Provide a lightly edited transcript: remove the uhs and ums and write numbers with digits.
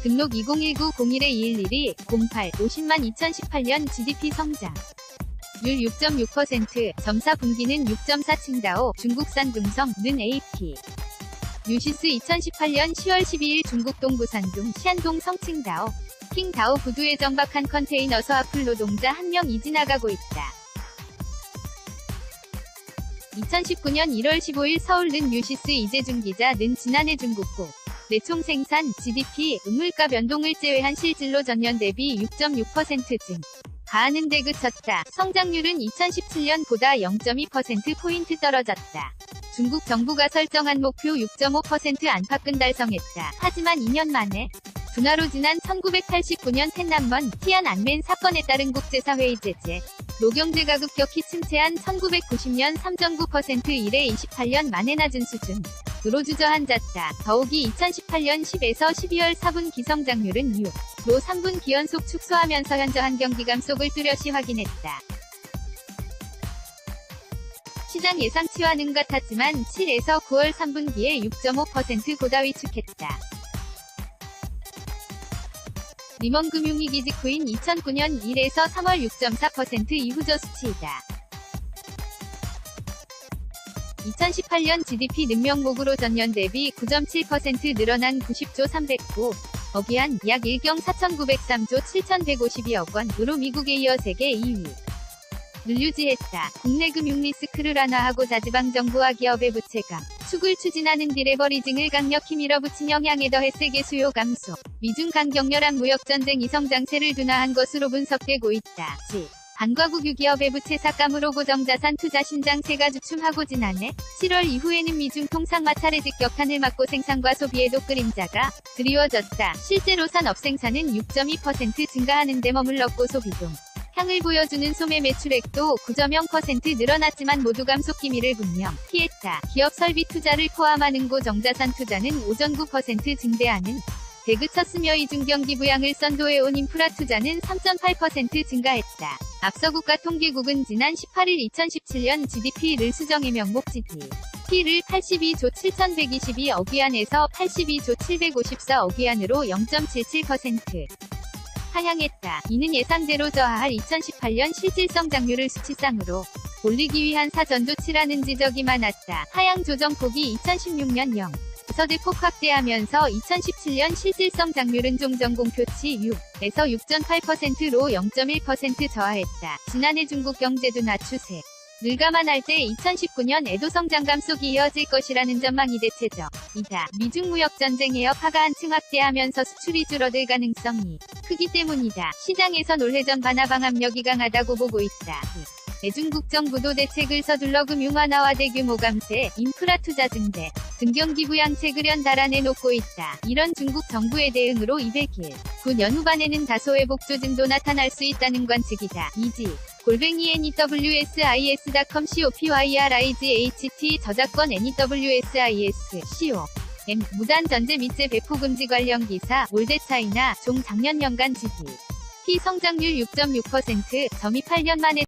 등록 2019-01-211이 08 50만 2018년 GDP 성장 율 6.6%, 점사 분기는 6.4 칭다오 중국산 금성는 AP 뉴시스 2018년 10월 12일 중국 동부산둥 시안동 성칭다오 킹다오 부두에 정박한 컨테이너서 앞을 노동자 1명 이지나가고 있다. 2019년 1월 15일 서울는 뉴시스 이재준 기자는 지난해 중국고 내총 생산, GDP, 음물가 변동을 제외한 실질로 전년 대비 6.6% 증. 가하는 데 그쳤다. 성장률은 2017년보다 0.2%포인트 떨어졌다. 중국 정부가 설정한 목표 6.5% 안팎은 달성했다. 하지만 2년 만에 둔화로 지난 1989년 텐난먼 티안안멘 사건에 따른 국제사회의 제재, 노경제가 급격히 침체한 1990년 3.9% 이래 28년 만에 낮은 수준으로 주저앉았다. 더욱이 2018년 10에서 12월 4분기 성장률은 6로 3분기 연속 축소하면서 현저한 경기 감속을 뚜렷이 확인했다. 시장 예상치와는 같았지만 7에서 9월 3분기에 6.5% 고다 위축했다. 리먼 금융위기 직후인 2009년 1에서 3월 6.4% 이후 저수치이다. 2018년 GDP 능명목으로 전년 대비 9.7% 늘어난 90조 309억이 한 약 1경 4,903조 7,152억 원으로 미국에 이어 세계 2위를 유지했다. 국내 금융 리스크를 완화하고 자지방정부와 기업의 부채감 축을 추진하는 디레버리징을 강력히 밀어붙인 영향에 더해 세계 수요 감소, 미중 간 격렬한 무역전쟁이 성장세를 둔화한 것으로 분석되고 있다. 반과국 유기업의 부채 삭감으로 고정자산 투자 신장세가 주춤하고 지난해 7월 이후에는 미중 통상화 차례 직격탄을 맞고 생산과 소비에도 그림자가 드리워졌다. 실제로 산업 생산은 6.2% 증가하는 데 머물렀고 소비도 향을 보여주는 소매 매출액도 9.0% 늘어났지만 모두 감속 기미를 분명 피했다. 기업 설비 투자를 포함하는 고정자산 투자는 5.9% 증대하는 데 그쳤으며 이중경기 부양을 선도해온 인프라 투자는 3.8% 증가했다. 앞서 국가통계국은 지난 18일 2017년 GDP를 수정해 명목 GDP를 82조 7,122억 위안에서 82조 754억 위안으로 0.77% 하향했다. 이는 예상대로 저하할 2018년 실질 성장률을 수치상으로 올리기 위한 사전 조치라는 지적이 많았다. 하향 조정폭이 2016년 0에서 대폭 확대하면서 2017년 실질 성장률은 종전공표치 6에서 6.8%로 0.1% 저하했다. 지난해 중국 경제 둔화 추세 를 감안할 때 2019년 성장 감속이 이어질 것이라는 전망이 대체적이다. 미중 무역 전쟁에 여파가 한층 확대하면서 수출이 줄어들 가능성이 크기 때문이다. 시장에선 올해 전 반화방 압력이 강하다고 보고 있다. 중국 정부도 대책을 서둘러 금융 완화와 대규모 감세, 인프라 투자 증대 등 경기 부양책을 연달아 내놓고 있다. 이런 중국 정부의 대응으로 200일 군 연후반에는 다소 회복 조짐도 나타날 수 있다는 관측이다. NEWSIS.com COPYRIGHT 저작권 NEWSIS.com 무단 전제 미제 배포 금지 관련 기사 올드 차이나 종 작년 연간 GDP 성장률 6.6%, 점이 8년 만에